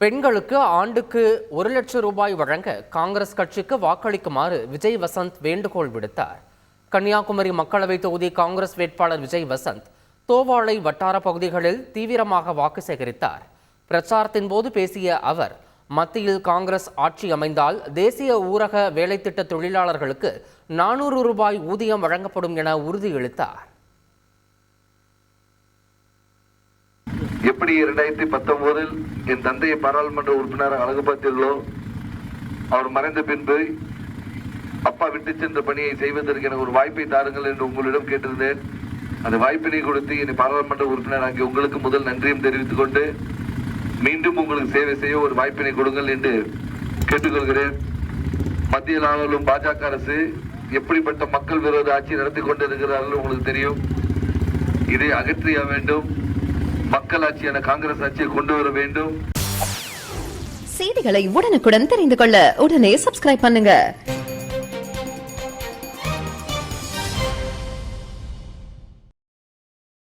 பெண்களுக்கு ஆண்டுக்கு 1 லட்சம் ரூபாய் வழங்க காங்கிரஸ் கட்சிக்கு வாக்களிக்குமாறு விஜய் வசந்த் வேண்டுகோள் விடுத்தார். கன்னியாகுமரி மக்களவை தொகுதி காங்கிரஸ் வேட்பாளர் விஜய் வசந்த் தோவாளை வட்டார பகுதிகளில் தீவிரமாக வாக்கு சேகரித்தார். பிரச்சாரத்தின் போது பேசிய அவர், மத்தியில் காங்கிரஸ் ஆட்சி அமைந்தால் தேசிய ஊரக வேலைத்திட்ட தொழிலாளர்களுக்கு 400 ரூபாய் ஊதியம் வழங்கப்படும் என உறுதியளித்தார். எப்படி 2019 என் தந்தையை பாராளுமன்ற உறுப்பினராக அழகுபடுத்தியுள்ளோ, அவர் மறைந்த பின்பு அப்பா விட்டு சென்ற பணியை செய்வதற்கு எனக்கு ஒரு வாய்ப்பை தாருங்கள் என்று உங்களிடம் கேட்டிருந்தேன். அந்த வாய்ப்பினை கொடுத்து என்னை பாராளுமன்ற உறுப்பினராகி உங்களுக்கு முதல் நன்றியும் தெரிவித்துக் கொண்டு மீண்டும் உங்களுக்கு சேவை செய்ய ஒரு வாய்ப்பினை கொடுங்கள் என்று கேட்டுக்கொள்கிறேன். மத்தியில் ஆளும் பாஜக அரசு எப்படிப்பட்ட மக்கள் விரோத ஆட்சி நடத்தி கொண்டிருக்கிறார்கள் உங்களுக்கு தெரியும். இதை அகற்றிய வேண்டும். மக்கள் ஆட்சியான காங்கிரஸ் ஆட்சியை கொண்டு வர வேண்டும். செய்திகளை உடனுக்குடன் தெரிந்து கொள்ள உடனே சப்ஸ்கிரைப் பண்ணுங்க.